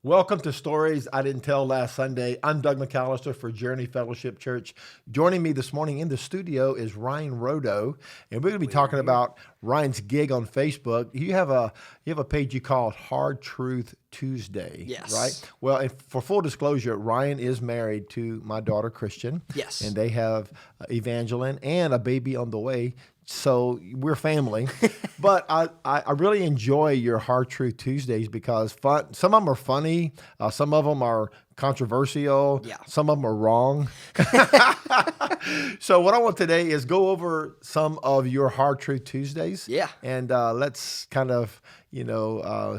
Welcome to Stories I Didn't Tell Last Sunday. I'm Doug McAllister for Journey Fellowship Church. Joining me this morning in the studio is Ryan Rodo, and we're going to be talking about Ryan's gig on Facebook. You have a page you call Hard Truth Tuesday, Yes. right? Well, and for full disclosure, Ryan is married to my daughter Christian. Yes. And they have Evangeline and a baby on the way. So we're family, but I really enjoy your Hard Truth Tuesdays because some of them are funny, some of them are controversial, some of them are wrong. So what I want today is go over some of your Hard Truth Tuesdays, and let's kind of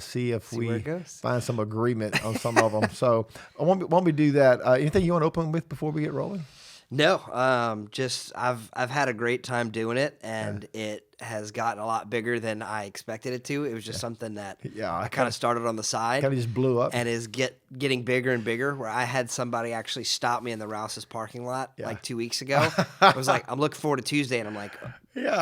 see if we find some agreement on some of them. So I want me to do that. Anything you want to open with before we get rolling? No, just I've had a great time doing it, and it has gotten a lot bigger than I expected it to. It was just something that I kind of started on the side, kind of just blew up, and is getting bigger and bigger. Where I had somebody actually stop me in the Rouse's parking lot like 2 weeks ago. I was like, I'm looking forward to Tuesday, and I'm like,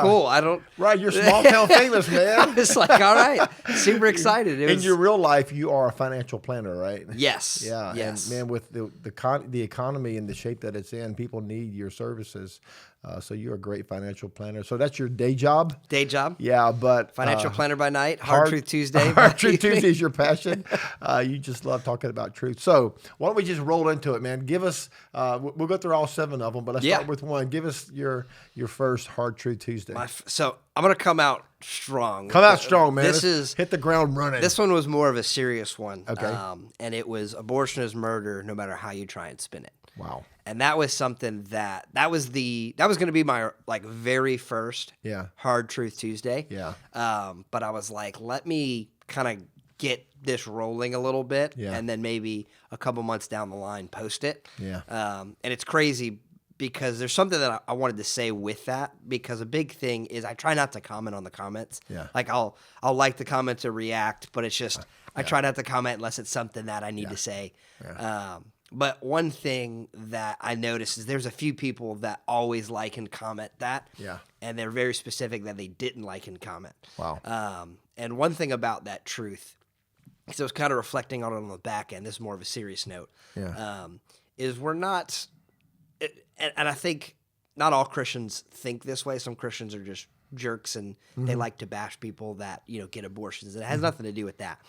cool. I don't you're small town famous, man. I was like, all right, super excited. In your real life, you are a financial planner, right? Yes. Yeah. Yes. And man, with the economy and the shape that it's in, people need your services. So you're a great financial planner. So that's your day job? Day job. Yeah, but financial planner by night, Hard Truth Tuesday. Hard Truth Tuesday is your passion. You just love talking about truth. So why don't we just roll into it, man? Give us, we'll go through all 7 of them, but let's start with one. Give us your first Hard Truth Tuesday. So I'm going to come out strong. Come out strong, man. Let's hit the ground running. This one was more of a serious one. Okay. And it was abortion is murder, no matter how you try and spin it. Wow. And that was something that was going to be my very first Hard Truth Tuesday. Yeah. But I was like, let me kind of get this rolling a little bit, and then maybe a couple months down the line post it. Yeah. And it's crazy because there's something that I wanted to say with that, because a big thing is I try not to comment on the comments. Yeah. Like I'll like the comment to react, but it's just I try not to comment unless it's something that I need to say. Yeah. But one thing that I noticed is there's a few people that always like and comment that. Yeah. And they're very specific that they didn't like and comment. Wow. And one thing about that truth, because I was kind of reflecting on the back end, this is more of a serious note, is we're not, and I think not all Christians think this way. Some Christians are just jerks and they like to bash people that, get abortions. And it has nothing to do with that.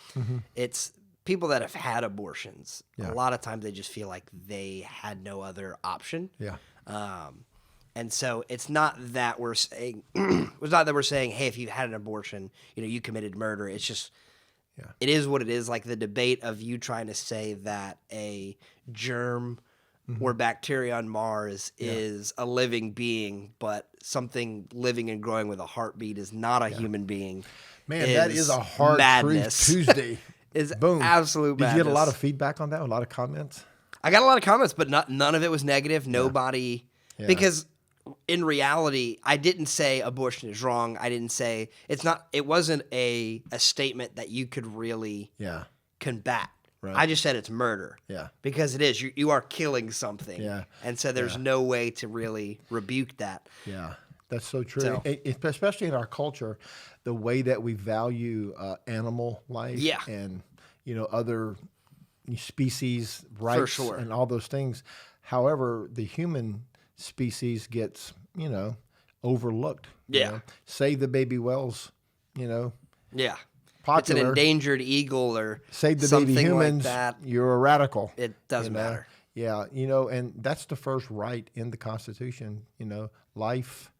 It's people that have had abortions. A lot of times they just feel like they had no other option. Yeah. And so it's not that we're saying, hey, if you had an abortion, you committed murder. It's just, it is what it is. Like the debate of you trying to say that a germ or bacteria on Mars is a living being, but something living and growing with a heartbeat is not a human being. Man, that is a Hard Truth Tuesday. Is absolute madness. Did you get a lot of feedback on that? A lot of comments? I got a lot of comments, but none of it was negative. Nobody, because in reality, I didn't say abortion is wrong. I didn't say it wasn't a statement that you could really combat. Right. I just said it's murder. Yeah. Because it is. You are killing something. Yeah. And so there's no way to really rebuke that. Yeah. That's so true. Especially in our culture, the way that we value animal life and other species rights and all those things. However, the human species gets overlooked. Save the baby whales. Yeah. Popular. It's an endangered eagle or save the something baby humans. like that. You're a radical. It doesn't matter. Yeah, and that's the first right in the Constitution. Life,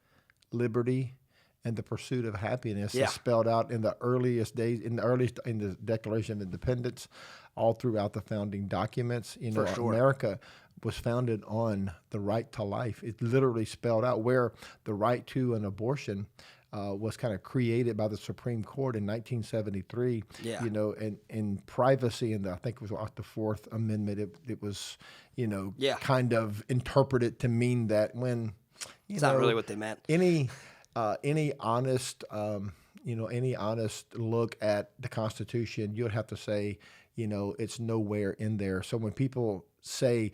liberty, and the pursuit of happiness is spelled out in the earliest days, in the Declaration of Independence, all throughout the founding documents. America was founded on the right to life. It literally spelled out where the right to an abortion was kind of created by the Supreme Court in 1973. And privacy, and I think it was the Fourth Amendment. It was, kind of interpreted to mean that when it's not really what they meant. Any honest, any honest look at the Constitution, you would have to say, it's nowhere in there. So when people say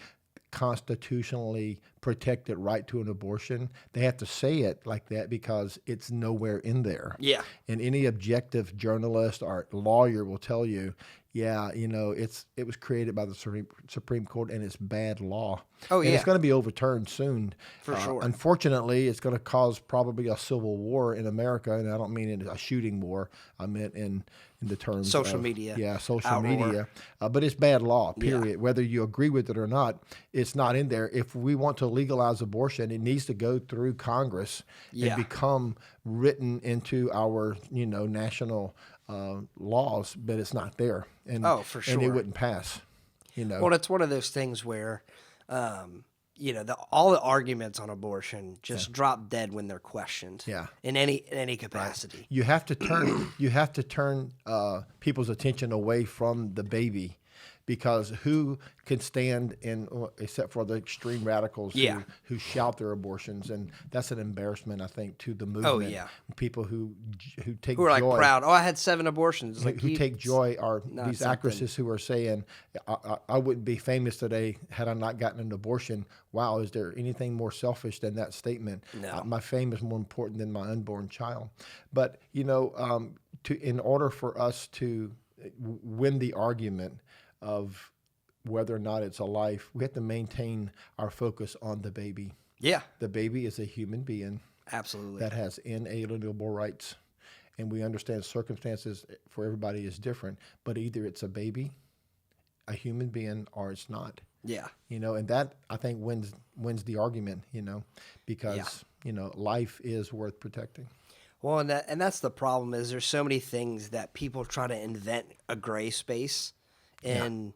constitutionally protected right to an abortion, they have to say it like that because it's nowhere in there. Yeah. And any objective journalist or lawyer will tell you, yeah, it was created by the Supreme Court, and it's bad law. Oh, and yeah. it's going to be overturned soon. For sure. Unfortunately, it's going to cause probably a civil war in America, and I don't mean in a shooting war. I meant in the terms Social of media. Yeah, social outroar. media. But it's bad law. Period. Whether you agree with it or not, it's not in there. If we want to legalize abortion, it needs to go through Congress and become written into our national laws, but it's not there. And, for sure. And it wouldn't pass. Well, it's one of those things where, all the arguments on abortion just drop dead when they're questioned. Yeah. In any capacity. Right. You have to turn people's attention away from the baby, because who can stand except for the extreme radicals who shout their abortions, and that's an embarrassment, I think, to the movement. Oh, yeah. People who take Who are joy, like proud. Oh, I had 7 abortions. who take joy are these something. actresses who are saying, I wouldn't be famous today had I not gotten an abortion. Wow, is there anything more selfish than that statement? No. My fame is more important than my unborn child. But, in order for us to win the argument of whether or not it's a life, we have to maintain our focus on the baby. Yeah. The baby is a human being. Absolutely. That has inalienable rights. And we understand circumstances for everybody is different, but either it's a baby, a human being, or it's not. Yeah. And that, I think, wins the argument, because, life is worth protecting. Well, and that's the problem, is there's so many things that people try to invent a gray space in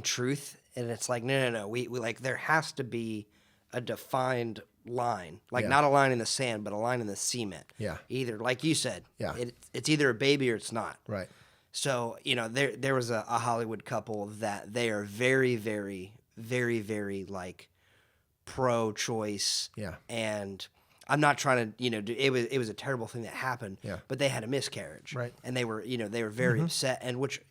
truth, and it's like, no, we like, there has to be a defined line, like not a line in the sand, but a line in the cement. Yeah. Either, like you said, it's either a baby or it's not. Right. So, there was a Hollywood couple that they are very, very, very, very, like, pro-choice. Yeah. And I'm not trying to, it was a terrible thing that happened. Yeah. But they had a miscarriage. Right. And they were very upset, and which,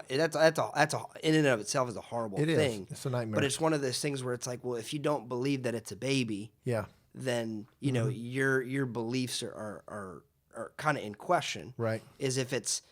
that's a in and of itself is a horrible thing. It's a nightmare. But it's one of those things where it's like, well, if you don't believe that it's a baby, then your beliefs are kind of in question. Right. Is if it's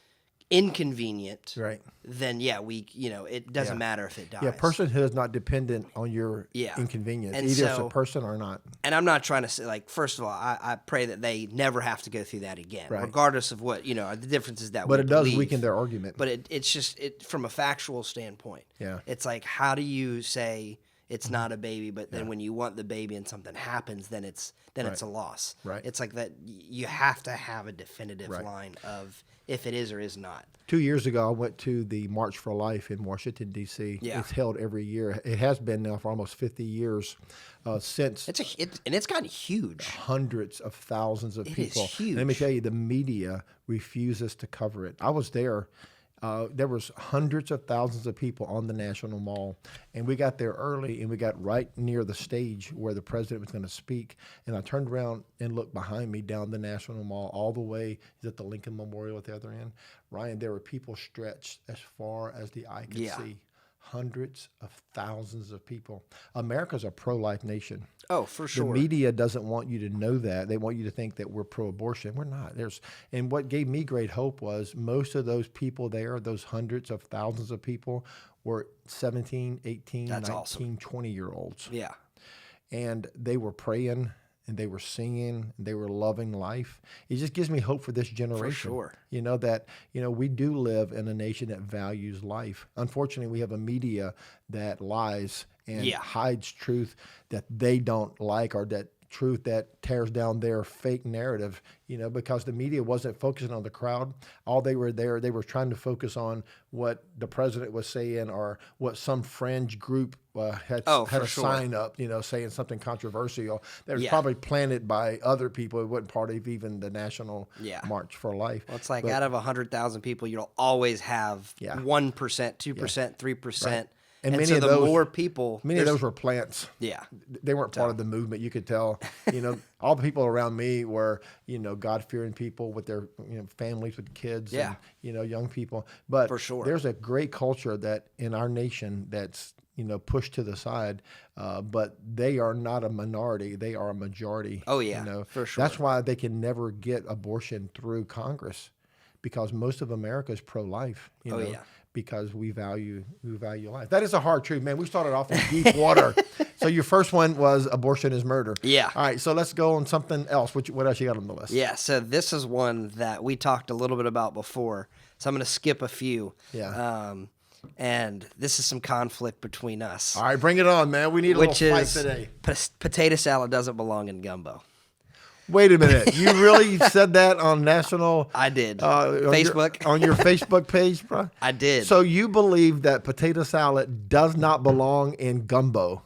inconvenient, Right. then it doesn't matter if it dies. Yeah, personhood is not dependent on your inconvenience. And Either it's so- a person or not. And I'm not trying to say, like, first of all, I pray that they never have to go through that again, Right. regardless of what, the differences that But we it does believe. weaken their argument. But it's just from a factual standpoint. Yeah. It's like, how do you say it's not a baby, but then when you want the baby and something happens, then it's a loss. Right. It's like that. You have to have a definitive Right. line of if it is or is not. 2 years ago, I went to the March for Life in Washington, D.C. Yeah. It's held every year. It has been now for almost 50 years since It's gotten huge. hundreds of thousands of It is people. huge. And let me tell you, the media refuses to cover it. I was there. There was hundreds of thousands of people on the National Mall, and we got there early, and we got right near the stage where the president was going to speak. And I turned around and looked behind me down the National Mall all the way at the Lincoln Memorial at the other end. Ryan, there were people stretched as far as the eye could see. Hundreds of thousands of people. America's a pro-life nation. Oh, for sure. The media doesn't want you to know that. They want you to think that we're pro-abortion. We're not. And what gave me great hope was most of those people there, those hundreds of thousands of people, were 17, 18, That's 19, awesome. 20-year-olds. Yeah. And they were praying, and they were singing, and they were loving life. It just gives me hope for this generation. sure. That we do live in a nation that values life. Unfortunately, we have a media that lies and hides truth that they don't like, or that truth that tears down their fake narrative, because the media wasn't focusing on the crowd. All they were trying to focus on what the president was saying, or what some fringe group had a sign up, saying something controversial that was probably planted by other people. It wasn't part of even the National March for Life. Well, it's like, out of 100,000 people, you'll always have 1%, 2%, 3%. Right. And many so of the those, more people... Many of those were plants. Yeah. They weren't part of the movement. You could tell, all the people around me were, God-fearing people with their, families with kids and, young people. But For sure. There's a great culture that in our nation that's, pushed to the side, but they are not a minority. They are a majority. Oh, yeah, for sure. That's why they can never get abortion through Congress, because most of America is pro-life. because we value life. That is a hard truth, man. We started off in deep water. So your first one was abortion is murder. Yeah. All right, so let's go on something else. What else you got on the list? Yeah, so this is one that we talked a little bit about before. So I'm going to skip a few. Yeah. And this is some conflict between us. All right, bring it on, man. We need a little fight today. Potato salad doesn't belong in gumbo. Wait a minute. You really said that on national... I did. Facebook? On your Facebook page, bro? I did. So you believe that potato salad does not belong in gumbo?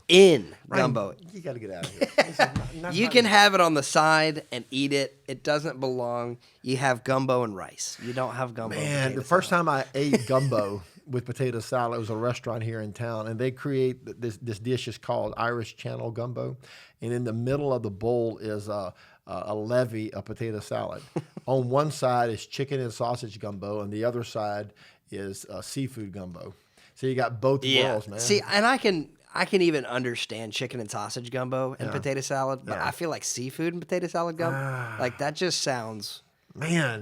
Gumbo. You got to get out of here. You can have it on the side and eat it. It doesn't belong. You have gumbo and rice. You don't have gumbo. Man, the first time I ate gumbo with potato salad, it was a restaurant here in town, and they create this dish is called Irish Channel gumbo, and in the middle of the bowl is a levy of potato salad. On one side is chicken and sausage gumbo, and the other side is seafood gumbo. So you got both worlds, man. See, and I can even understand chicken and sausage gumbo and potato salad, but I feel like seafood and potato salad gumbo, like that just sounds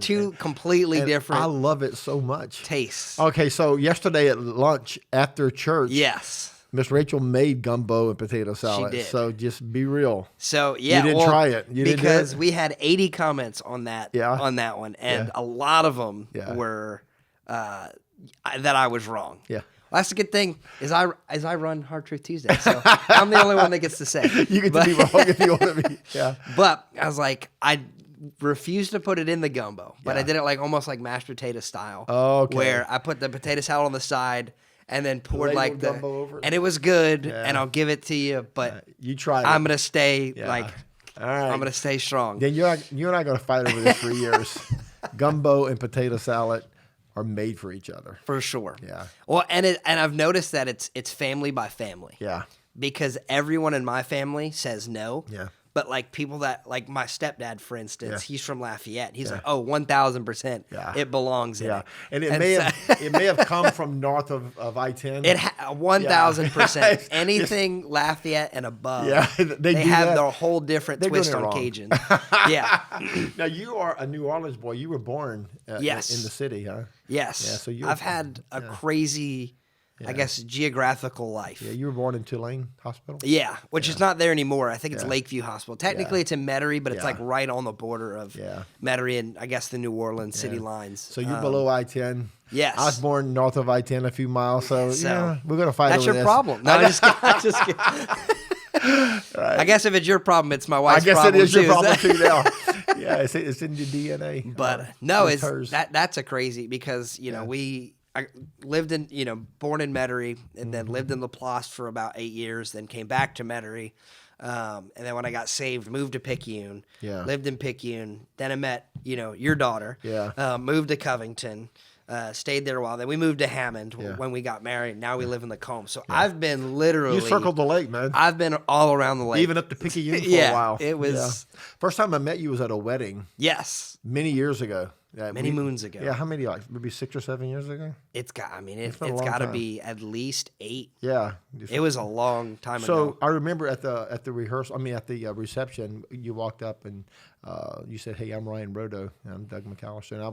two completely different. I love it so much. Tastes. Okay, so yesterday at lunch after church, yes, Miss Rachel made gumbo and potato salad. She did. So just be real. So yeah, you didn't try it. You didn't do it? We had 80 comments on that one, and a lot of them were that I was wrong. Yeah. Well, that's the good thing is I run Hard Truth Tuesday, so I'm the only one that gets to say. You get to be wrong if you want to be. Yeah. But I was like, I refused to put it in the gumbo, but I did it like almost like mashed potato style. Okay. Where I put the potato salad on the side and then poured like the gumbo over it. And it was good, and I'll give it to you. But you tried. I'm gonna stay like. All right. I'm gonna stay strong. Then you and I are gonna fight over this for years. Gumbo and potato salad are made for each other. For sure. Yeah. Well, and I've noticed that it's family by family. Yeah. Because everyone in my family says no. Yeah. But like people that like my stepdad, for instance, he's from Lafayette. He's like, oh, 1,000%, it belongs in it. And it may have come from north of I-10. 1,000%. Anything Lafayette and above. Yeah, they have their whole different twist on Cajun. Yeah. Now you are a New Orleans boy. You were born in the city, huh? Yes. Yeah. So I've had a crazy, I guess, geographical life. Yeah, you were born in Tulane Hospital? Yeah, which is not there anymore. I think it's Lakeview Hospital. Technically, it's in Metairie, but it's like right on the border of Metairie and I guess the New Orleans city lines. So you're below I-10. Yes. I was born north of I-10 a few miles, so we're going to fight over this. That's your problem. No, I'm just kidding. Right. I guess if it's your problem, it's my wife's problem. I guess it is your problem too now. Yeah, it's in your DNA. But no, that's a crazy because, you know, I lived in, born in Metairie and then lived in Laplace for about 8 years, then came back to Metairie. And then when I got saved, moved to Picayune, lived in Picayune. Then I met, your daughter, moved to Covington, stayed there a while. Then we moved to Hammond when we got married. Now we live in Lacombe. So I've been literally... You circled the lake, man. I've been all around the lake. Even up to Picayune for a while. It was... First time I met you was at a wedding. Yes. Many years ago. Yeah, many moons ago. Yeah, how many? Like maybe 6 or 7 years ago. It's got to be at least 8. Yeah, it was a long time ago. So I remember at the rehearsal. I mean, at the reception, you walked up and you said, "Hey, I'm Ryan Rodo. And I'm Doug McAllister." And I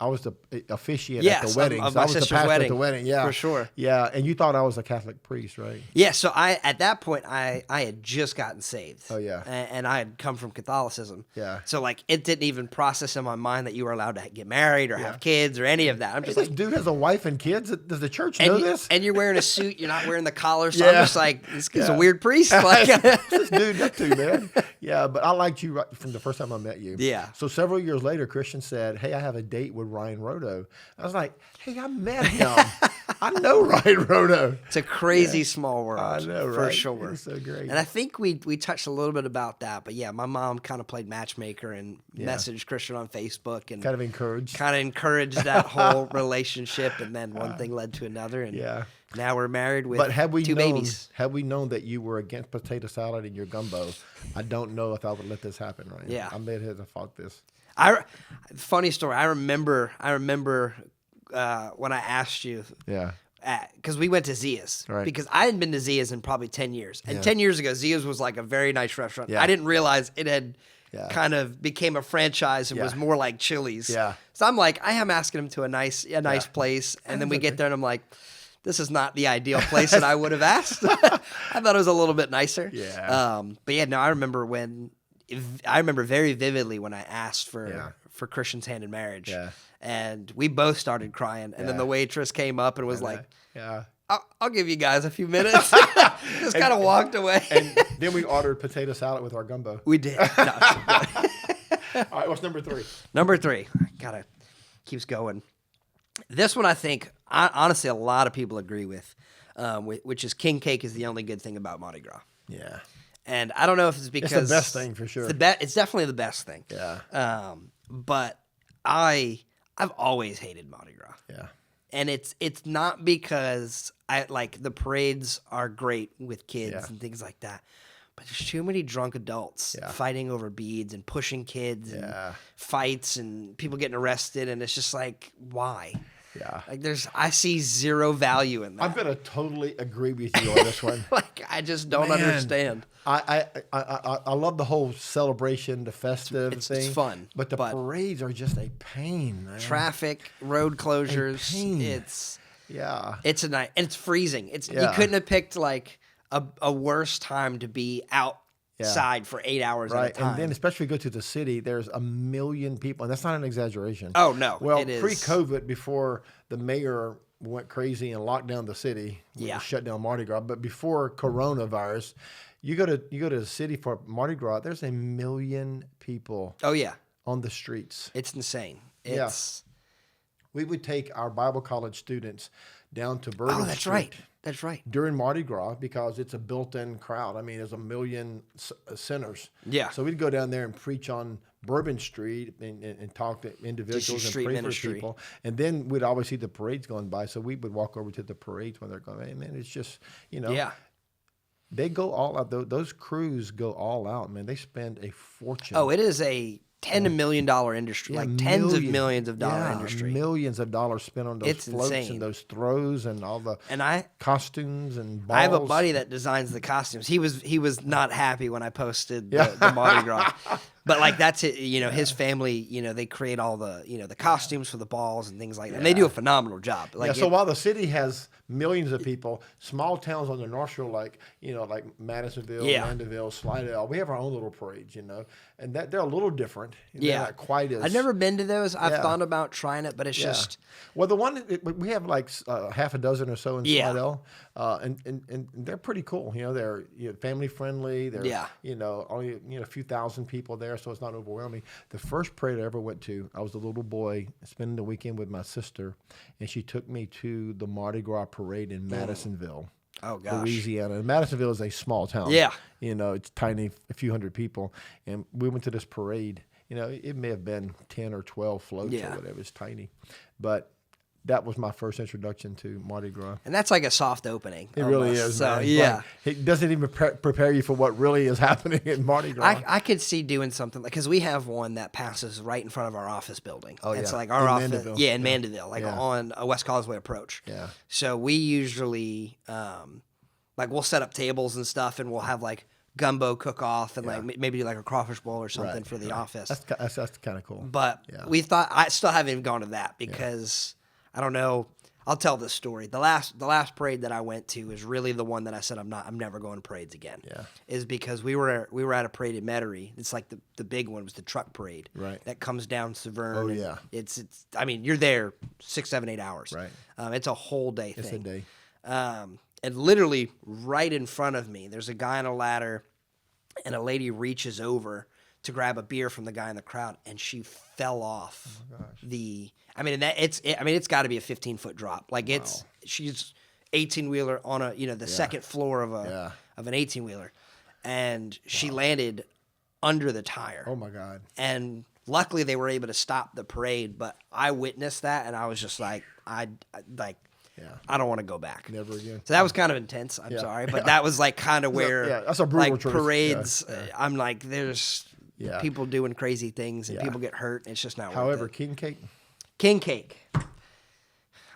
was the officiant at the wedding. Of so my I was the sister's pastor wedding. at the wedding. Yeah, for sure. Yeah, and you thought I was a Catholic priest, right? Yeah. So at that point I had just gotten saved. Oh yeah. And I had come from Catholicism. Yeah. So like it didn't even process in my mind that you were allowed to get married or have kids or any of that. I'm just this dude has a wife and kids. Does the church know this? And you're wearing a suit. You're not wearing the collar. So I'm just like, this is a weird priest. Like this dude up to, man. Yeah, but I liked you right from the first time I met you. Yeah. So several years later, Christian said, "Hey, I have a date with Ryan Rodo." I was like, "Hey, I met him. I know Ryan Rodo." It's a crazy small world. I know, right? For sure. It's so great. And I think we touched a little bit about that, but yeah, my mom kind of played matchmaker and messaged Christian on Facebook and kind of encouraged that whole relationship, and then one thing led to another, and now we're married with two babies. Had we known that you were against potato salad in your gumbo, I don't know if I would let this happen, right? Yeah, I may have fought this. Funny story. I remember when I asked you. Yeah. Because we went to Zia's. Right. Because I hadn't been to Zia's in probably 10 years. And 10 years ago, Zia's was like a very nice restaurant. Yeah. I didn't realize it had kind of became a franchise and was more like Chili's. Yeah. So I'm like, I am asking him to a nice place, and then we get there and I'm like, this is not the ideal place that I would have asked. I thought it was a little bit nicer. Yeah. But yeah, no, I remember very vividly when I asked for Christian's hand in marriage. Yeah. And we both started crying. And then the waitress came up and was like, yeah. I'll give you guys a few minutes. Just kind of walked away. And then we ordered potato salad with our gumbo. We did. All right, what's number 3? Number 3. Keeps going. This one I think, honestly, a lot of people agree with, which is king cake is the only good thing about Mardi Gras. Yeah. And I don't know if it's because... It's the best thing for sure. It's definitely the best thing. Yeah. But I've always hated Mardi Gras. Yeah. And it's not because I like the parades are great with kids and things like that, but there's too many drunk adults fighting over beads and pushing kids and fights and people getting arrested, and it's just like, why? Yeah. Like I see zero value in that. I'm gonna totally agree with you on this one. Like I just don't understand. I love the whole celebration, the festive thing. It's fun, but the parades are just a pain. Man. Traffic, road closures. It's a night, and it's freezing. You couldn't have picked like a worse time to be outside for 8 hours at a time. And then especially go to the city, there's 1 million people, and that's not an exaggeration. Oh no, well, it is. Pre-COVID, before the mayor went crazy and locked down the city, shut down Mardi Gras, but before coronavirus. You go to the city for Mardi Gras. There's 1 million people. Oh yeah, on the streets. It's insane. We would take our Bible college students down to Bourbon Street. Right. That's right. During Mardi Gras because it's a built-in crowd. I mean, there's 1 million sinners. Yeah. So we'd go down there and preach on Bourbon Street and talk to individuals and pray for people. And then we'd always see the parades going by. So we would walk over to the parades when they're going, hey, man, it's just, Yeah. They go all out. Those crews go all out, man. They spend a fortune. Oh, it is a $10 million industry, like tens of millions of dollar industry. Millions of dollars spent on those floats insane. And those throws and all the costumes and balls. I have a buddy that designs the costumes. He was not happy when I posted the Mardi Gras. But like that's it, his family, they create all the, the costumes for the balls and things like that. And they do a phenomenal job. Like so while the city has millions of people, small towns on the North Shore like Madisonville, Mandeville, Slidell, we have our own little parades, and that they're a little different. They're not quite as. I've never been to those. I've thought about trying it, but it's just. Well, the one we have like half a dozen or so in Slidell, and they're pretty cool. They're family friendly. They're only a few thousand people there, so it's not overwhelming. The first parade I ever went to, I was a little boy spending the weekend with my sister, and she took me to the Mardi Gras parade in Madisonville. Oh gosh, Louisiana. And Madisonville is a small town. Yeah, it's tiny, a few hundred people, and we went to this parade. It may have been 10 or 12 floats or whatever. It's tiny, but that was my first introduction to Mardi Gras. And that's like a soft opening. It really is. So, man. yeah. It doesn't even prepare you for what really is happening in Mardi Gras. I could see doing something because we have one that passes right in front of our office building. Oh, it's yeah. like our office. Mandeville. Yeah, in Mandeville, on a West Causeway approach. Yeah. So we usually, we'll set up tables and stuff, and we'll have like gumbo cook off and like maybe do like a crawfish bowl or something for the office. That's kind of cool. But we thought I still haven't even gone to that because I don't know. I'll tell this story. The last parade that I went to is really the one that I said I'm never going to parades again. Yeah. Is because we were at a parade in Metairie. It's like the big one was the truck parade. Right. That comes down Severn. Oh yeah. It's I mean you're there 6, 7, 8 hours. Right. It's a whole day thing. It's a day. And literally right in front of me, there's a guy on a ladder, and a lady reaches over to grab a beer from the guy in the crowd, and she fell off it's got to be a 15-foot drop. Like she's 18-wheeler on the second floor of an 18-wheeler, and she landed under the tire. Oh my God! And luckily they were able to stop the parade, but I witnessed that, and I was just like, I don't want to go back. Never again. So that was kind of intense. I'm sorry, but that was like kind of where that's a brutal truth. Parades. I'm like, there's people doing crazy things and people get hurt. And it's just not. However, worth it. king cake.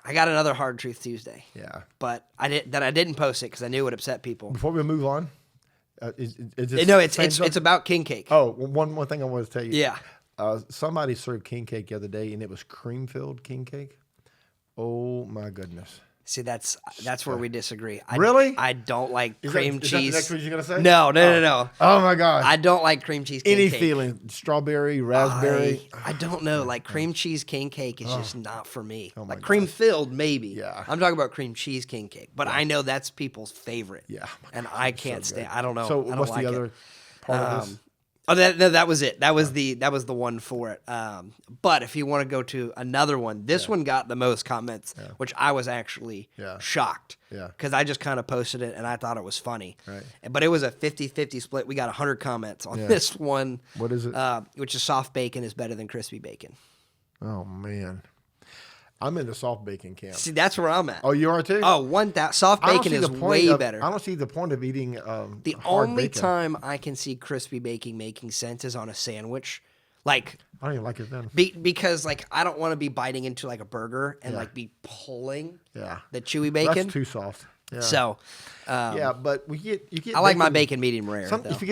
I got another Hard Truth Tuesday. Yeah, but I didn't post it because I knew it would upset people. Before we move on, Is this No, same it's drug? about king cake. Oh, one thing I want to tell you. Yeah. Somebody served king cake the other day, and it was cream-filled king cake. Oh, my goodness. See, that's where we disagree. Really? I don't like cream Is cheese. that the next one you're going to say? No. Oh, my God. I don't like cream cheese king Any cake. feeling? Strawberry, raspberry? I don't know. Like cream cheese king cake is just not for me. Oh my Like cream filled, maybe. Yeah. I'm talking about cream cheese king cake, but I know that's people's favorite. Yeah. And I can't stand. I don't know. So I don't what's like the it. other part of this? Oh, that was it. That was the one for it. But if you want to go to another one, this one got the most comments, which I was actually shocked. Yeah. Because I just kind of posted it and I thought it was funny. Right. But it was a 50-50 split. We got 100 comments on this one. What is it? Which is soft bacon is better than crispy bacon. Oh, man. I'm in the soft bacon camp. See, that's where I'm at. Oh, you are too? Oh, soft I don't bacon see is the point way of- better. I don't see the point of eating The hard only bacon. time I can see crispy bacon making sense is on a sandwich. Like, I don't even like it then. because like I don't want to be biting into like a burger and like be pulling the chewy bacon. That's too soft. Yeah. So, yeah, but you get. I like my bacon medium rare. though. If you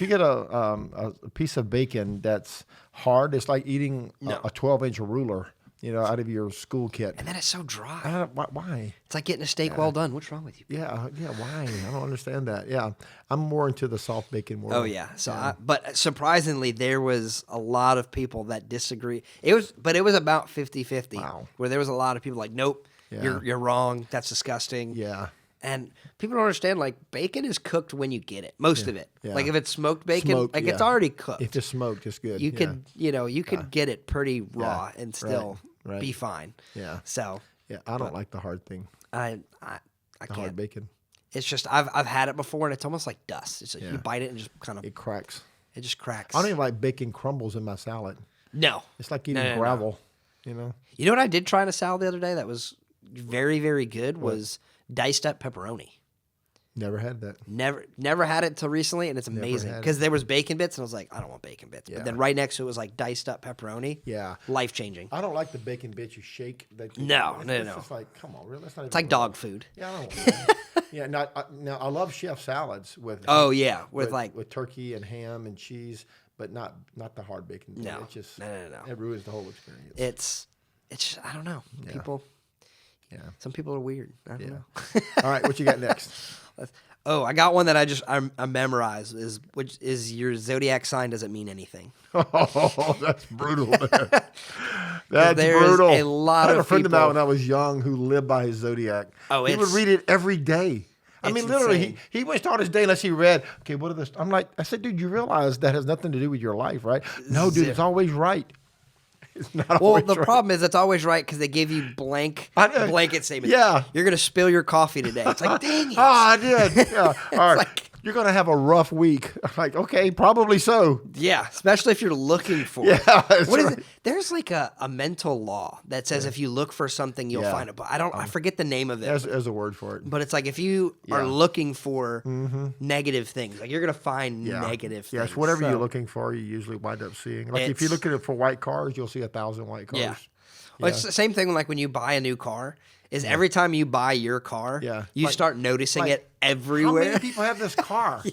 get a piece of bacon that's hard, it's like eating a 12-inch ruler, out of your school kit. And then it's so dry. Why? It's like getting a steak well done. What's wrong with you? Yeah. Why? I don't understand that. Yeah, I'm more into the soft bacon world. Oh yeah. So, but surprisingly, there was a lot of people that disagree. It was about 50-50. Wow. Where there was a lot of people like, nope, you're wrong. That's disgusting. Yeah. And people don't understand, like, bacon is cooked when you get it. Most of it. Yeah. Like, if it's smoked bacon, it's already cooked. If it's smoked, it's good. You could, you could get it pretty raw and still be fine. Yeah. So. Yeah, I don't like the hard thing. I The can't. hard bacon. It's just, I've had it before, and it's almost like dust. It's like you bite it and just kind of. It cracks. It just cracks. I don't even like bacon crumbles in my salad. No. It's like eating gravel, You know what I did try in a salad the other day that was very, very good was diced up pepperoni. Never had that. Never had it until recently, and it's amazing because there was bacon bits, and I was like, I don't want bacon bits. But then right next to it was like diced up pepperoni. Yeah, life changing. I don't like the bacon bits you shake. No. It's just like, come on, really? It's like dog food. Yeah, I don't want that. Yeah, now I love chef salads with. with turkey and ham and cheese, but not the hard bacon. No, it's just no. It ruins the whole experience. It's just, I don't know. People. Yeah. Some people are weird. I don't know. All right, what you got next? Oh, I got one that I memorized. Which is your zodiac sign doesn't mean anything. Oh, that's brutal. Man. That's there's brutal. A lot I had of a friend of people, mine when I was young who lived by his zodiac. Oh, he would read it every day. I mean, literally, insane. he wouldn't start his day unless he read. Okay, what are the? I'm like, I said, dude, you realize that has nothing to do with your life, right? No, dude, it's always right. It's not always the right. problem is it's always right because they give you blanket statements. Yeah. You're going to spill your coffee today. It's like, dang it. I did. Yeah. All right. You're going to have a rough week. I'm like, okay, probably so. Yeah, especially if you're looking for it. That's What is right. it? There's like a mental law that says if you look for something, you'll find it. But I forget the name of it. There's a word for it. But it's like if you are looking for negative things, like you're going to find negative things. Yes, whatever you're looking for, you usually wind up seeing. Like if you're looking for white cars, you'll see 1,000 white cars. Yeah. Well, it's the same thing like when you buy a new car. Is every time you buy your car, you start noticing it everywhere. How many people have this car?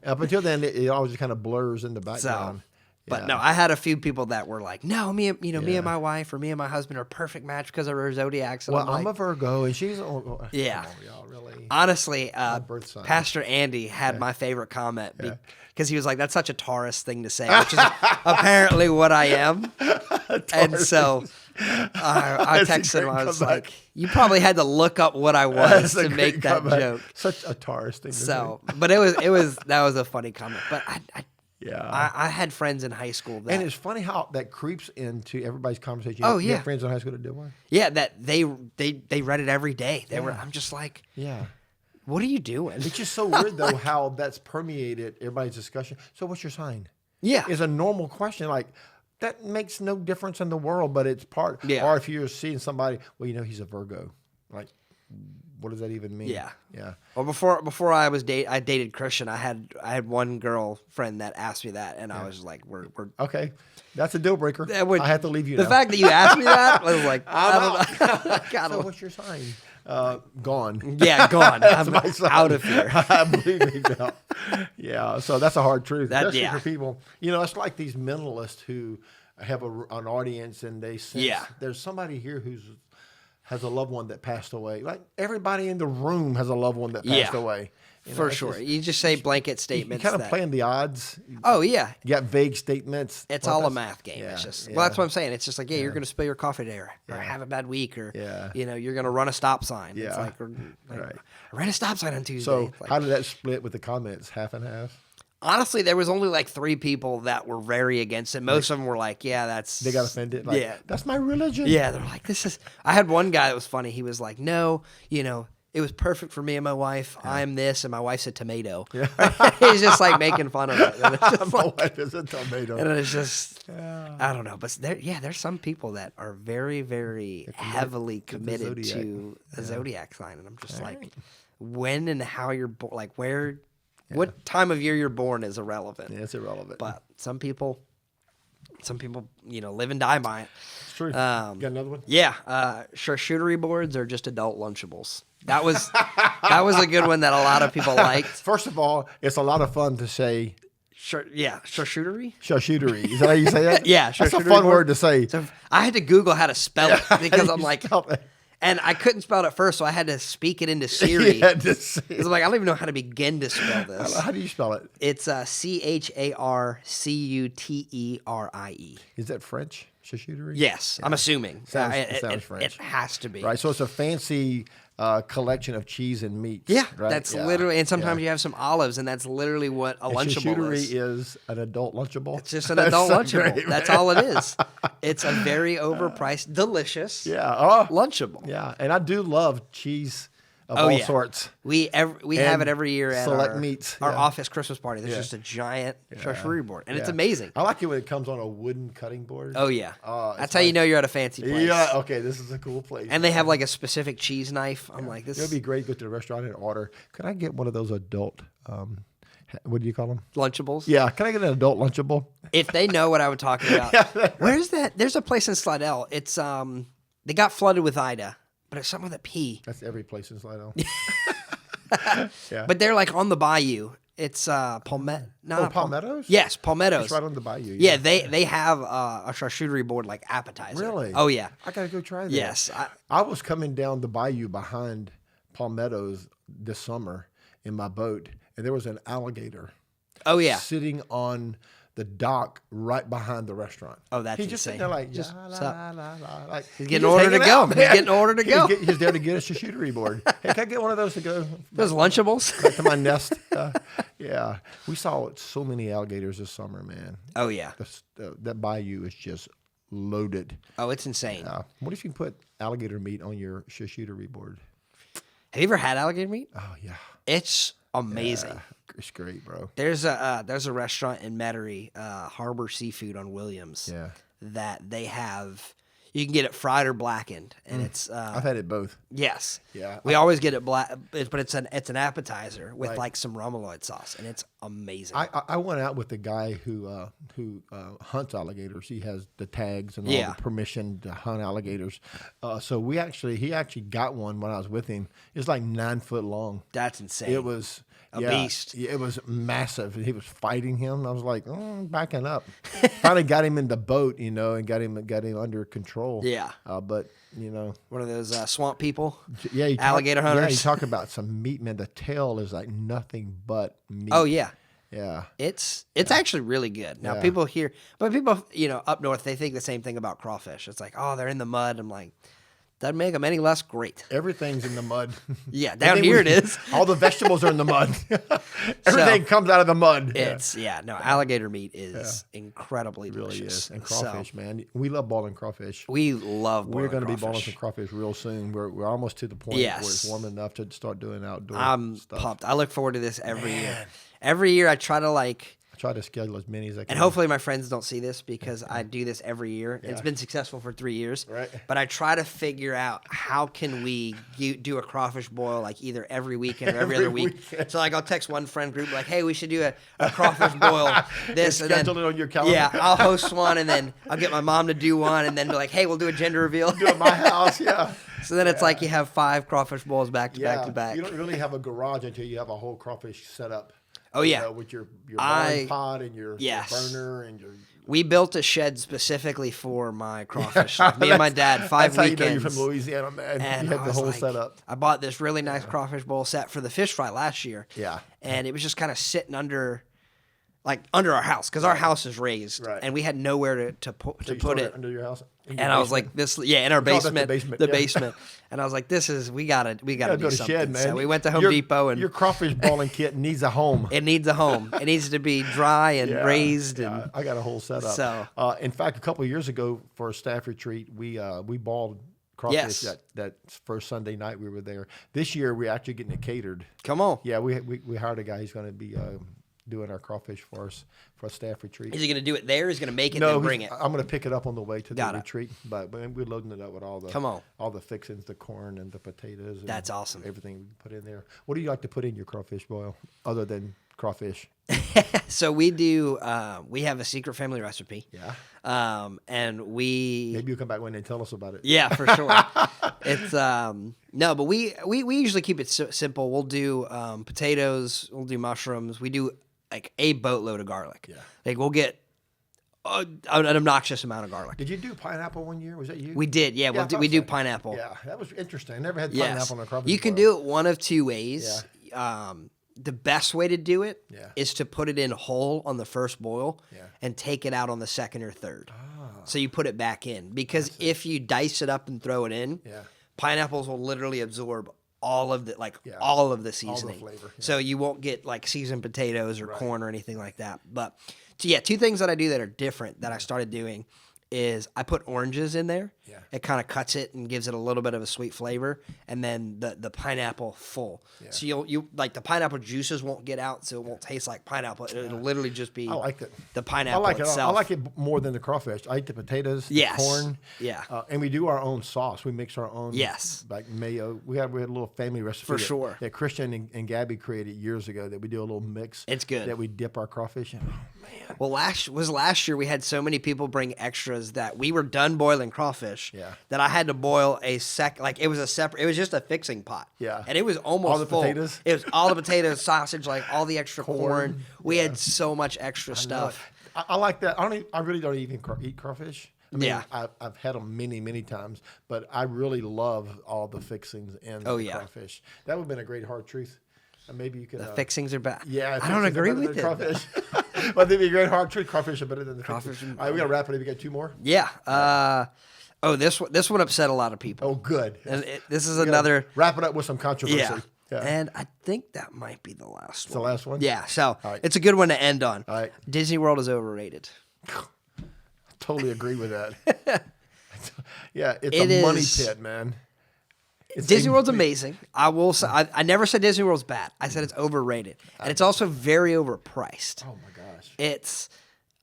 Up until then, it always just kind of blurs in the background. But no, I had a few people that were like, "No, me and my wife or me and my husband are a perfect match because of our zodiacs." And Well, I'm a Virgo, and she's yeah. Come on, y'all, really. Honestly, birth sign. Pastor Andy had my favorite comment because he was like, "That's such a Taurus thing to say," which is apparently what I am. And so I texted him. I was like, "You probably had to look up what I was to make that joke." Such a Taurus thing. So, but that was a funny comment. But Yeah. I had friends in high school that. And it's funny how that creeps into everybody's conversation. Oh, You yeah. have friends in high school that do one? Yeah, that they read it every day. I'm just like, Yeah. what are you doing? It's just so weird, though, how that's permeated everybody's discussion. So what's your sign? Yeah. It's a normal question. Like, that makes no difference in the world, but it's part. Yeah. Or if you're seeing somebody, well, he's a Virgo. Like, what does that even mean? Yeah. Yeah. Well, before I dated Christian, I had one girlfriend that asked me that, and I was like, we're Okay. That's a deal breaker. That would- I have to leave you the now. fact that you asked me that, I was like, I don't know. So what's your sign? gone. Yeah, gone. I'm out of here. I believe me, Bill. Yeah, so that's a hard truth, especially yeah. for people. You know, it's like these mentalists who have an audience and they sense there's somebody here who's has a loved one that passed away. Like everybody in the room has a loved one that passed away. You know, for sure. You just say blanket statements. You kind of playing the odds. Oh, yeah. You got vague statements. It's all a math game. It's just, well, that's what I'm saying. It's just like, you're going to spill your coffee today or have a bad week or, you know, you're going to run a stop sign. Yeah. It's like, Right. I ran a stop sign on Tuesday. So like, how did that split with the comments? Half and half? honestly, there was only like 3 people that were very against it. Most of them were like, yeah, that's... They got offended? Like, that's my religion? Yeah, they're like, this is... I had one guy that was funny. He was like, no, you know... It was perfect for me and my wife. Yeah. I'm this, and my wife's a tomato. Yeah. He's just like making fun of it. And it's just my wife is a tomato. And it's just, I don't know. But there's some people that are very, very heavily committed to a zodiac sign. And I'm just like, when and how you're born, like what time of year you're born is irrelevant. Yeah, it's irrelevant. But some people, you know, live and die by it. It's true. Got another one? Yeah. Charcuterie boards are just adult Lunchables. That was a good one that a lot of people liked. First of all, it's a lot of fun to say. Charcuterie? Charcuterie. Is that how you say that? Yeah, that's a fun word to say. So I had to Google how to spell it because I'm like, and I couldn't spell it at first, so I had to speak it into Siri. Because I'm like, I don't even know how to begin to spell this. How do you spell it? It's Charcuterie. Is that French? Charcuterie? Yes, I'm assuming. Sounds French. It has to be. Right, so it's a fancy collection of cheese and meats. Yeah, right? that's literally, and sometimes you have some olives, and that's literally what a Lunchable is. Charcuterie is an adult Lunchable? It's just an adult Lunchable. Great, that's all it is. It's a very overpriced, delicious Lunchable. Yeah, and I do love cheese of all sorts. We have it every year at select meats. Our office Christmas party. There's just a giant charcuterie board, and it's amazing. I like it when it comes on a wooden cutting board. Oh, yeah. That's how you know you're at a fancy place. Yeah, okay, this is a cool place. And they have like a specific cheese knife. I'm like, this... It would be great to go to the restaurant and order, can I get one of those adult... what do you call them? Lunchables? Yeah. Can I get an adult Lunchable? If they know what I'm talking about. Where's that? There's a place in Slidell. It's, they got flooded with Ida, but it's something with a P. That's every place in Slidell. But they're like on the bayou. It's Palmetto. Palmettos? Yes, Palmettos. It's right on the bayou. Yeah, they have a charcuterie board like appetizer. Really? Oh, yeah. I got to go try that. Yes. I was coming down the bayou behind Palmettos this summer in my boat, and there was an alligator. Oh, yeah. Sitting on the dock right behind the restaurant. Oh, that's He's just sitting there like, like he's getting ordered to go. He's getting ordered to go. He's there to get a charcuterie board. Hey, can I get one of those to go? Those Lunchables? Back to my nest. Yeah. We saw so many alligators this summer, man. Oh, yeah. That bayou is just loaded. Oh, it's insane. What if you put alligator meat on your charcuterie board? Have you ever had alligator meat? Oh, yeah. It's amazing. Yeah, it's great, bro. There's a restaurant in Metairie, Harbor Seafood on Williams. Yeah. That they have. You can get it fried or blackened, and it's. I've had it both. Yes. Yeah. We always get it black, but it's an appetizer with like some remoulade sauce, and it's amazing. I went out with the guy who hunts alligators. He has the tags and all the permission to hunt alligators. So he actually got one when I was with him. It's like 9 foot long. That's insane. It was a beast. It was massive. He was fighting him. I was like, backing up. Finally got him in the boat, you know, and got him under control. Yeah. But you know, one of those swamp people. Yeah. Alligator hunters. Yeah. You talk about some meat, man. The tail is like nothing but meat. Oh yeah. Yeah. It's actually really good. Now people you know, up north, they think the same thing about crawfish. It's like, oh, they're in the mud. I'm like, doesn't make them any less great. Everything's in the mud. Yeah, down here it is. All the vegetables are in the mud. Everything comes out of the mud. Alligator meat is incredibly delicious. Really is. And crawfish, man. We love boiling crawfish. We love boiling We're going to be crawfish. boiling some crawfish real soon. We're almost to the point where it's warm enough to start doing outdoor stuff. I'm pumped. I look forward to this every year. Every year I try to try to schedule as many as I can. And hopefully my friends don't see this because I do this every year. Yeah. It's been successful for 3 years. Right. But I try to figure out how can we do a crawfish boil like either every weekend or every other week. So like I'll text one friend group like, hey, we should do a crawfish boil this. And schedule it on your calendar. Yeah, I'll host one and then I'll get my mom to do one and then be like, hey, we'll do a gender reveal. Do it at my house, yeah. So then it's like you have 5 crawfish bowls back to back to back. You don't really have a garage until you have a whole crawfish set up. Oh yeah, with your boiling pot and your yes. burner and your. We built a shed specifically for my crawfish. Like me and my dad, 5 that's weekends. How you know you're from Louisiana, man. And you had the whole like, setup. I bought this really nice crawfish bowl set for the fish fry last year. Yeah. And it was just kind of sitting under our house because our house is raised, and we had nowhere to put it under your house. And I was like, in our basement, the basement. And I was like, we gotta do something. Shed, man. So we went to Home Depot, and your crawfish balling kit needs a home. It needs a home. It needs to be dry and raised. Yeah. And I got a whole setup. So, in fact, a couple of years ago for a staff retreat, we balled crawfish that first Sunday night we were there. This year we're actually getting it catered. Come on. Yeah, we hired a guy who's going to be doing our crawfish for us for a staff retreat. Is he going to do it there? Or is he going to make it and then bring it? I'm going to pick it up on the way to the retreat. But we're loading it up with all the fixings, the corn and the potatoes. And that's awesome. Everything we put in there. What do you like to put in your crawfish boil other than crawfish? So we do. We have a secret family recipe. Yeah. And we maybe you'll come back one day and tell us about it. Yeah, for sure. It's no, but we usually keep it simple. We'll do potatoes. We'll do mushrooms. We do like a boatload of garlic. Yeah. Like we'll get an obnoxious amount of garlic. Did you do pineapple one year? Was that you? We did. Yeah. We do pineapple. Yeah, that was interesting. I never had pineapple in a crawfish. You can do it one of 2 ways. Yeah. The best way to do it is to put it in whole on the first boil and take it out on the second or third. So you put it back in because if you dice it up and throw it in, pineapples will literally absorb all of the seasoning. All the flavor. Yeah. So you won't get like seasoned potatoes or corn or anything like that. But 2 things that I do that are different that I started doing is I put oranges in there. Yeah. It kind of cuts it and gives it a little bit of a sweet flavor, and then the pineapple full. Yeah. So you like the pineapple juices won't get out, so it won't taste like pineapple. It'll literally just be the pineapple itself. I like it more than the crawfish. I eat the potatoes, the corn. Yeah. And we do our own sauce. We mix our own like mayo. We had a little family recipe for sure that Christian and Gabby created years ago that we do a little mix. It's good. That we dip our crawfish in. Oh man. Well, last year we had so many people bring extras that we were done boiling crawfish that I had to boil it was just a fixing pot. Yeah. And it was almost all the full. Potatoes? It was all the potatoes, sausage, like all the extra corn. We had so much extra stuff. I like that. I really don't even eat crawfish. I mean, I've had them many times, but I really love all the fixings in the crawfish. That would have been a great hard truth. Maybe you could. The fixings are bad. Yeah, I don't agree with it. Crawfish. But they'd be a great hard truth. Crawfish are better than the crawfish. All right, we got to wrap it up. We got 2 more. Yeah. This one upset a lot of people. Oh, good. And this is another. Wrap it up with some controversy. Yeah. And I think that might be the last one. It's the last one? Yeah. So it's a good one to end on. All right. Disney World is overrated. I totally agree with that. Yeah, it's a money pit, man. Disney World's amazing. I will say, I never said Disney World's bad. I said it's overrated. And it's also very overpriced. Oh, my gosh. It's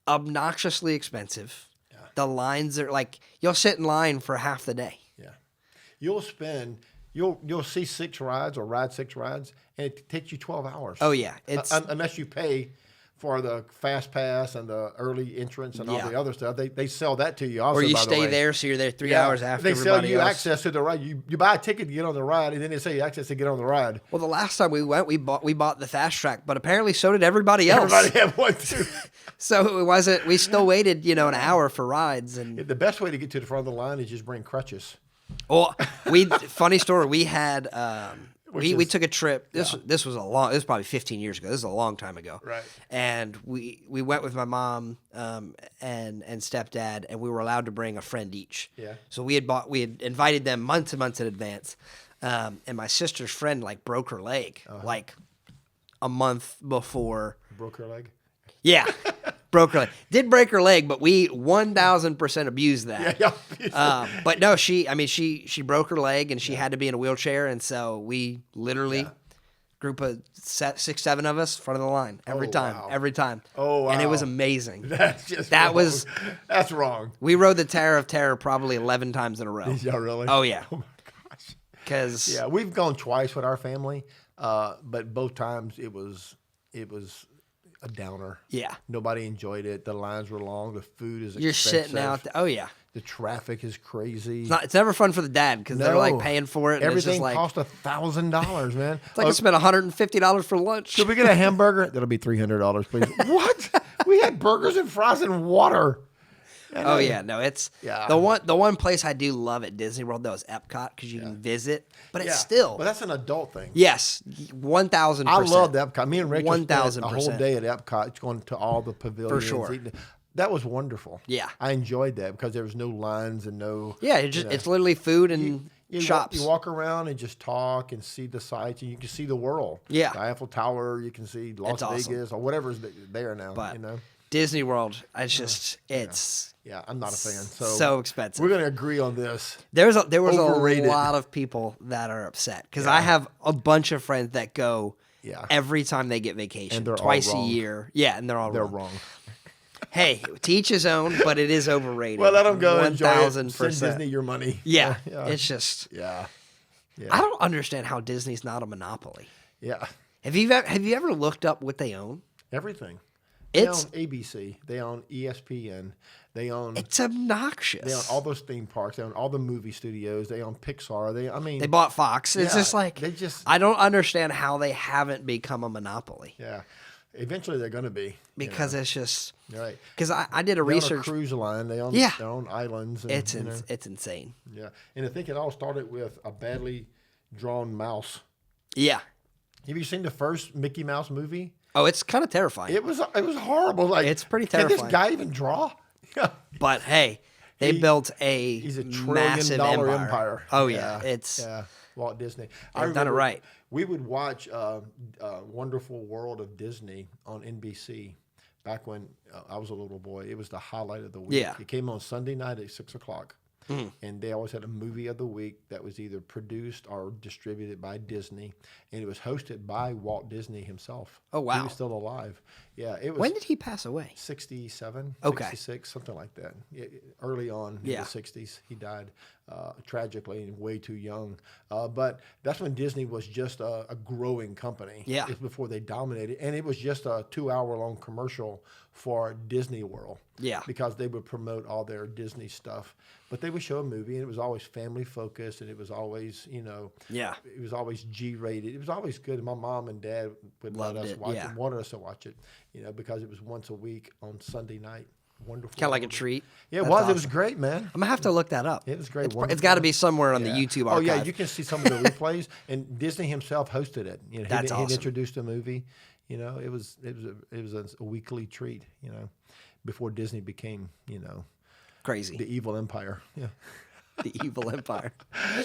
obnoxiously expensive. Yeah. The lines are like, you'll sit in line for half the day. Yeah. You'll see 6 rides or ride 6 rides, and it takes you 12 hours. Oh, yeah. Unless you pay for the fast pass and the early entrance and all the other stuff. They sell that to you also, or you by stay the way. there, so you're there 3 hours after they everybody sell you else. access to the ride. You buy a ticket to get on the ride, and then they sell you access to get on the ride. Well, the last time we went, we bought the fast track, but apparently so did everybody else. Everybody had one too. So it wasn't. We still waited, an hour for rides. And the best way to get to the front of the line is just bring crutches. Well, funny story. We had. We took a trip. This was probably 15 years ago. This is a long time ago. Right. And we went with my mom and stepdad, and we were allowed to bring a friend each. Yeah. So we had invited them months and months in advance. And my sister's friend broke her leg a month before. Broke her leg? Yeah. Broke her leg. Did break her leg, but we 1,000% abused that. Yeah. But no, she broke her leg and she had to be in a wheelchair, and so we literally group of 6, 7 of us front of the line every time. Oh wow! And it was amazing. That's wrong. We rode the Tower of Terror probably 11 times in a row. Yeah, really? Oh yeah. Oh my gosh. Because we've gone twice with our family, but both times it was a downer. Yeah. Nobody enjoyed it. The lines were long. The food is You're expensive. sitting out. Oh yeah. The traffic is crazy. It's never fun for the dad because they're like paying for it. And Everything it's just like, cost $1,000, man. it's like I spent $150 for lunch. Could we get a hamburger? That'll be $300, please. What? We had burgers and fries and water. Oh yeah, no, it's the one place I do love at Disney World though is Epcot because you can visit, but it's still. But that's an adult thing. Yes, 1,000%. I love the Epcot. Me and Rick spent 1,000%. a whole day at Epcot, going to all the pavilions. For sure. That was wonderful. Yeah, I enjoyed that because there was no lines and no. Yeah, it's literally food and shops. You walk around and just talk and see the sights, and you can see the world. Yeah, the Eiffel Tower. You can see Las Vegas or whatever's there now. But you know, Disney World. It's. Yeah, I'm not a fan. So expensive. We're going to agree on this. There was Overrated. a lot of people that are upset because I have a bunch of friends that go every time they get vacation, twice a year. Yeah, and they're wrong. Hey, to each his own, but it is overrated. Well, let them go. 1,000%. Send Disney your money. Yeah, it's just. Yeah. I don't understand how Disney's not a monopoly. Yeah. Have you ever looked up what they own? Everything. They own ABC. They own ESPN. They own. It's obnoxious. They own all those theme parks. They own all the movie studios. They own Pixar. They bought Fox. It's just like they just. I don't understand how they haven't become a monopoly. Yeah, eventually they're going to be because it's just right. Because I did a research. They own a cruise line. They own their own islands. And, it's insane. Yeah, and I think it all started with a badly drawn mouse. Yeah. Have you seen the first Mickey Mouse movie? Oh, it's kind of terrifying. It was horrible. Like, it's pretty terrifying. Can this guy even draw? But hey, they built he's a massive $1 trillion empire. Oh yeah, it's Walt Disney. I've done it right. We would watch Wonderful World of Disney on NBC back when I was a little boy. It was the highlight of the week. Yeah. It came on Sunday night at 6:00. And they always had a movie of the week that was either produced or distributed by Disney, and it was hosted by Walt Disney himself. Oh wow, he was still alive. Yeah, it was. When did he pass away? 67, okay, 66, something like that. Early on in the 60s, he died tragically and way too young. But that's when Disney was just a growing company. Yeah, it was before they dominated, and it was just a 2-hour-long commercial for Disney World. Yeah, because they would promote all their Disney stuff. But they would show a movie, and it was always family focused, and it was always, it was always G-rated. It was always good. And my mom and dad would let us watch it, wanted us to watch it, because it was once a week on Sunday night. Wonderful. Kind of like a treat. Yeah, it was. Awesome. It was great, man. I'm going to have to look that up. It was great. It's got to be somewhere on the YouTube archive. Oh, yeah, you can see some of the replays, and Disney himself hosted it. That's awesome. He introduced the movie. It was a weekly treat, before Disney became, crazy. The evil empire. Yeah. The evil empire.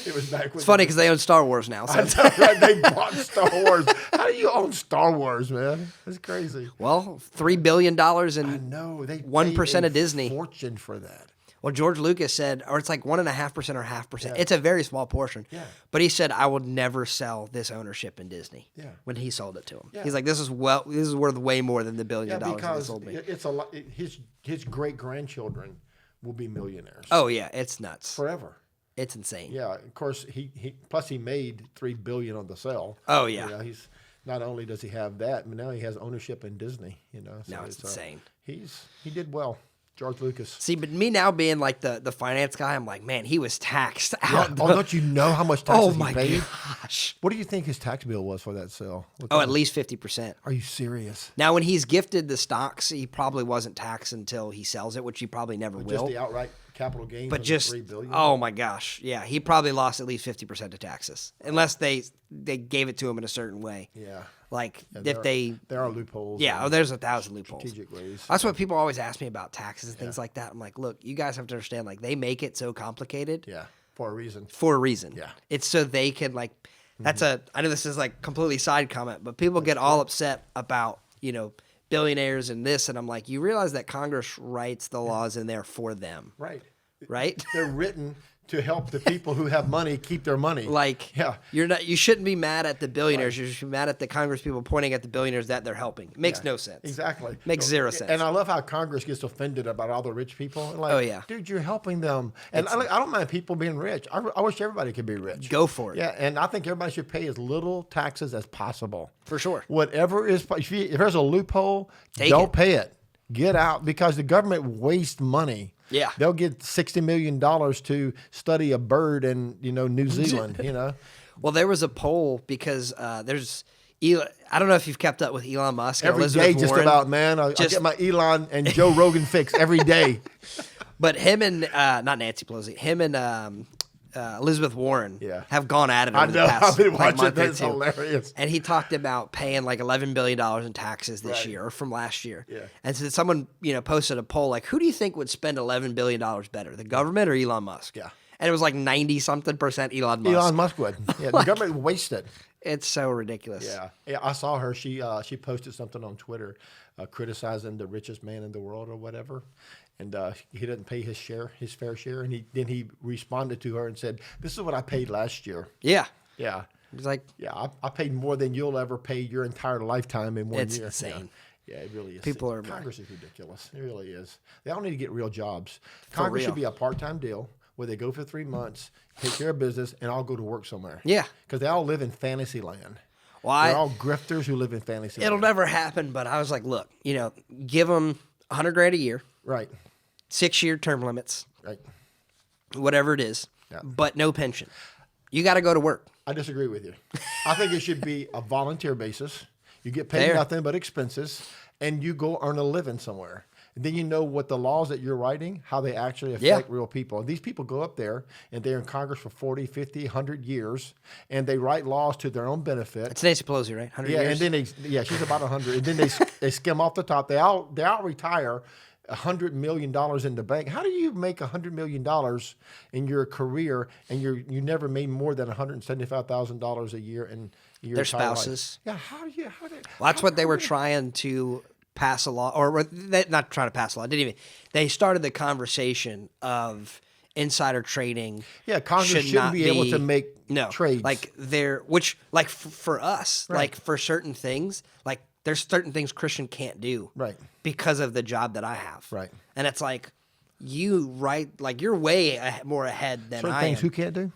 It was back when it's funny because they own Star Wars now. So. Right? They bought Star Wars. How do you own Star Wars, man? It's crazy. Well, $3 billion and I know. They 1% of Disney. Fortune for that. Well, George Lucas said, or it's like 1.5% or 0.5%. Yeah. It's a very small portion. Yeah. But he said, I would never sell this ownership in Disney. Yeah. When he sold it to him. Yeah. He's like, this is worth way more than the $1 billion they sold me. It's a lot. His great grandchildren will be millionaires. Oh yeah, it's nuts. Forever. It's insane. Yeah. Of course, he made $3 billion on the sale. Oh yeah. He's not only does he have that, but now he has ownership in Disney. So now it's insane. He did well. George Lucas. See, but me now being like the finance guy, I'm like, man, he was taxed out. Oh, don't you know how much taxes he paid? Oh my gosh! What do you think his tax bill was for that sale? At least 50%. Are you serious? Now, when he's gifted the stocks, he probably wasn't taxed until he sells it, which he probably never will. Just the outright capital gain. But just $3 billion? Oh my gosh, yeah, he probably lost at least 50% of taxes, unless they gave it to him in a certain way. Yeah. Like there are loopholes. Yeah, there's 1,000 loopholes. Strategic ways. That's what people always ask me about taxes and things like that. I'm like, look, you guys have to understand, like they make it so complicated. Yeah, for a reason. For a reason. Yeah. It's so they can like. That's I know this is like completely side comment, but people get all upset about billionaires and this, and I'm like, you realize that Congress writes the laws in there for them. Right. Right. They're written to help the people who have money keep their money. Like, you shouldn't be mad at the billionaires. You should be mad at the Congress people pointing at the billionaires that they're helping. It makes no sense. Exactly. Makes zero sense. And I love how Congress gets offended about all the rich people. Like, oh, yeah. Dude, you're helping them. And I don't mind people being rich. I wish everybody could be rich. Go for it. Yeah, and I think everybody should pay as little taxes as possible. For sure. Whatever is, if there's a loophole, don't pay it. Get out, because the government wastes money. Yeah. They'll get $60 million to study a bird in, New Zealand, Well, there was a poll because there's Elon, I don't know if you've kept up with Elon Musk. Every day, just about, man. I get my Elon and Joe Rogan fix every day. But him and, not Nancy Pelosi, him and Elizabeth Warren have gone at it over the past I've been watching month or That's two. hilarious. And he talked about paying like $11 billion in taxes this year, or from last year. Yeah. And so someone, posted a poll like, who do you think would spend $11 billion better, the government or Elon Musk? Yeah. And it was like 90-something% Elon Musk. Elon Musk would. Yeah, the government wasted. It's so ridiculous. Yeah. I saw her. She posted something on Twitter criticizing the richest man in the world or whatever. And he didn't pay his fair share. And then he responded to her and said, "This is what I paid last year." Yeah. Yeah. He's like, yeah, I paid more than you'll ever pay your entire lifetime in 1 year. It's insane. Yeah, it really is. People are Congress is ridiculous. It really is. They all need to get real jobs. Congress should be a part-time deal where they go for 3 months, take care of business, and all go to work somewhere. Yeah. Because they all live in fantasy land. Well, They're all grifters who live in fantasy land. It'll never happen, but I was like, look, give them $100,000 a year. Right. 6-year term limits. Right. Whatever it is. Yeah. But no pension. You got to go to work. I disagree with you. I think it should be a volunteer basis. You get paid nothing but expenses, and you go earn a living somewhere. And then you know what the laws that you're writing, how they actually affect real people. And these people go up there, and they're in Congress for 40, 50, 100 years, and they write laws to their own benefit. It's Nancy Pelosi, right? 100 years? And then she's about 100. And then they skim off the top. They all retire $100 million in the bank. How do you make $100 million in your career, and you never made more than $175,000 a year in your Their entire spouses. Life? Yeah, how do you? Well, that's what they were trying to pass a law, or not trying to pass a law. They started the conversation of insider trading. Yeah, Congress shouldn't be able to make trades. Like for us, like for certain things, like there's certain things Christian can't do, right? Because of the job that I have, right? And it's like you're way more ahead than certain I things am. Who can't do?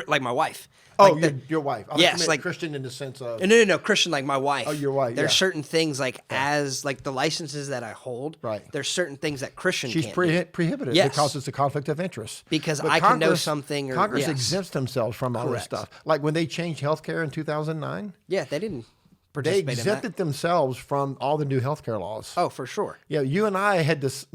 Like my wife. Oh, your wife. Yes, like Christian in the sense of no, Christian, like my wife. Oh, your wife. There's certain things as like the licenses that I hold. Right. There's certain things that Christian she's can't prohibited because it's a conflict of interest. Because I can know something. Congress exempts themselves from all this stuff. Like when they changed healthcare in 2009. Yeah, they didn't. They exempted themselves from all the new healthcare laws. Oh, for sure. Yeah, you and I had this,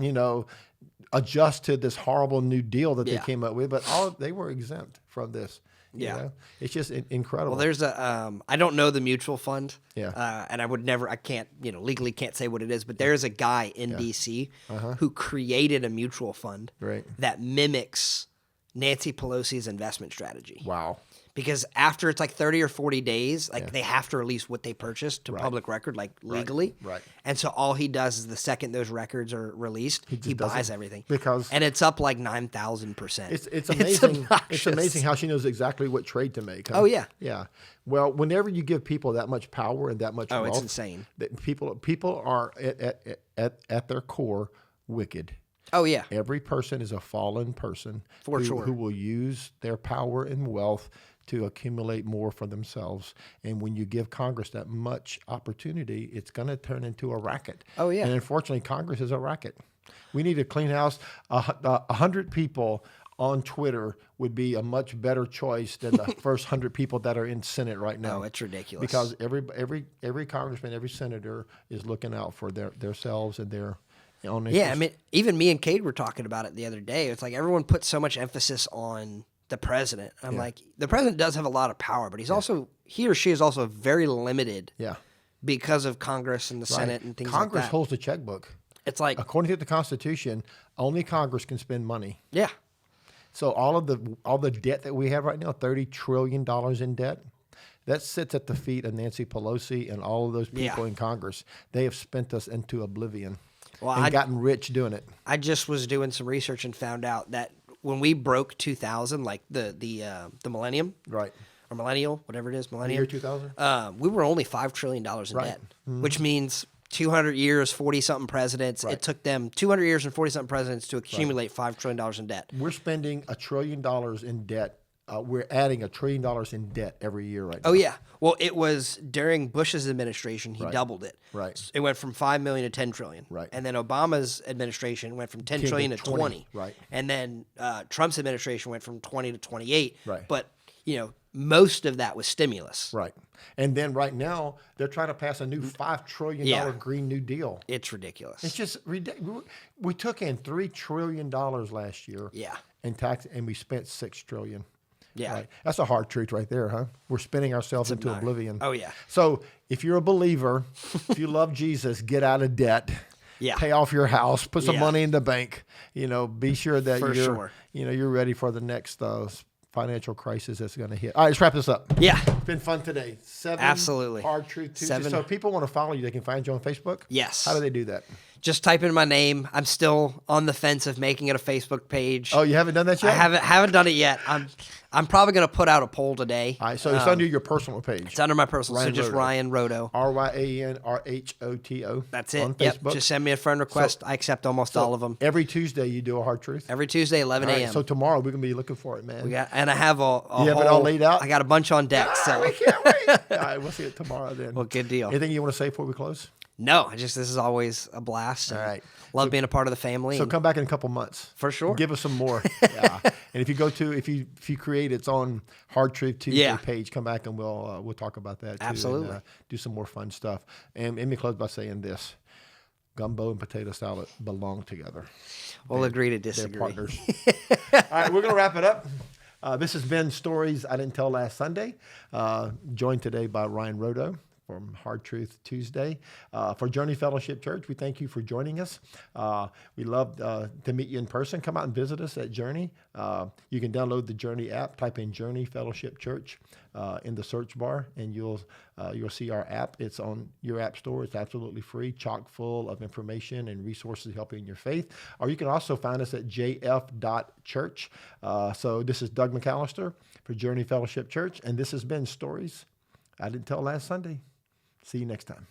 adjust to this horrible new deal that they came up with, but they were exempt from this. Yeah. It's just incredible. Well, there's I don't know the mutual fund. Yeah. And I can't, legally can't say what it is, but there's a guy in DC who created a mutual fund that mimics Nancy Pelosi's investment strategy. Wow. Because after it's like 30 or 40 days, they have to release what they purchased to public record, legally. Right. And so all he does is the second those records are released, he buys everything. And it's up like 9,000%. It's amazing. It's it's amazing how she knows exactly what trade to make. Huh? Oh, yeah. Yeah. Well, whenever you give people that much power and that much wealth, it's insane. People are at their core wicked. Oh, yeah. Every person is a fallen person who will use their power and wealth to accumulate more for themselves. And when you give Congress that much opportunity, it's going to turn into a racket. Oh, yeah. And unfortunately, Congress is a racket. We need a clean house. 100 people on Twitter would be a much better choice than the first 100 people that are in Senate right now. Oh, it's ridiculous. Because every congressman, every senator is looking out for themselves and their own interests. Yeah, I mean, even me and Cade were talking about it the other day. It's like everyone puts so much emphasis on the president. I'm like, the president does have a lot of power, but he or she is also very limited. Yeah. Because of Congress and the Senate and things like that. Congress holds the checkbook. It's like, according to the Constitution, only Congress can spend money. Yeah. So all the debt that we have right now, $30 trillion in debt, that sits at the feet of Nancy Pelosi and all of those people in Congress. They have spent us into oblivion and gotten rich doing it. I just was doing some research and found out that when we broke 2000, like the millennium, Right. or millennial, whatever it is, The millennium. year 2000? We were only $5 trillion in debt, which means 200 years, 40-something presidents. Right. It took them 200 years and 40-something presidents to accumulate $5 trillion in debt. We're spending $1 trillion in debt. We're adding $1 trillion in debt every year right now. Oh, yeah. Well, it was during Bush's administration, he doubled it. Right. It went from 5 million to 10 trillion. Right. And then Obama's administration went from 10 trillion to 20. Right. And then Trump's administration went from 20 to 28. Right. But, most of that was stimulus. Right. And then right now, they're trying to pass a new $5 trillion Green New Deal. It's ridiculous. It's just ridiculous. We took in $3 trillion last year. Yeah. In tax, and we spent $6 trillion. Yeah. Right. That's a hard truth right there, huh? We're spinning ourselves into oblivion. Oh, yeah. So if you're a believer, if you love Jesus, get out of debt. Yeah. Pay off your house. Put some Yeah. money in the bank. Be sure that For sure. you're ready for the next financial crisis that's going to hit. All right, let's wrap this up. Yeah. It's been fun today. 7 Absolutely. Hard Truth Tuesday. 7. So if people want to follow you, they can find you on Facebook? Yes. How do they do that? Just type in my name. I'm still on the fence of making it a Facebook page. Oh, you haven't done that yet? I haven't done it yet. I'm probably going to put out a poll today. All right, so it's under your personal page. It's under my personal, Ryan so just Roto. Ryan Roto. RyanRhoto. That's it. On Yep. Facebook. Just send me a friend request. I accept almost all of them. Every Tuesday you do a Hard Truth? Every Tuesday, 11 All right, a.m. so tomorrow we're going to be looking for it, man. And I have a You have it all laid out? I got a bunch on deck. So We can't wait. All right, we'll see it tomorrow then. well, good deal. Anything you want to say before we close? No, this is always a blast. All right. Love being a part of the family. So and come back in a couple months. For sure. Give us some more. Yeah. And if you create its own Hard Truth Tuesday page, come back and we'll talk about that too. Absolutely. And, do some more fun stuff. And let me close by saying this. Gumbo and potato salad belong together. We'll agree to They're disagree. partners. All right, we're going to wrap it up. This has been Stories I Didn't Tell Last Sunday, joined today by Ryan Roto from Hard Truth Tuesday. For Journey Fellowship Church, we thank you for joining us. We love to meet you in person. Come out and visit us at Journey. You can download the Journey app, type in Journey Fellowship Church in the search bar, and you'll see our app. It's on your app store. It's absolutely free, chock full of information and resources helping your faith. Or you can also find us at jf.church. So this is Doug McAllister for Journey Fellowship Church, and this has been Stories I Didn't Tell Last Sunday. See you next time.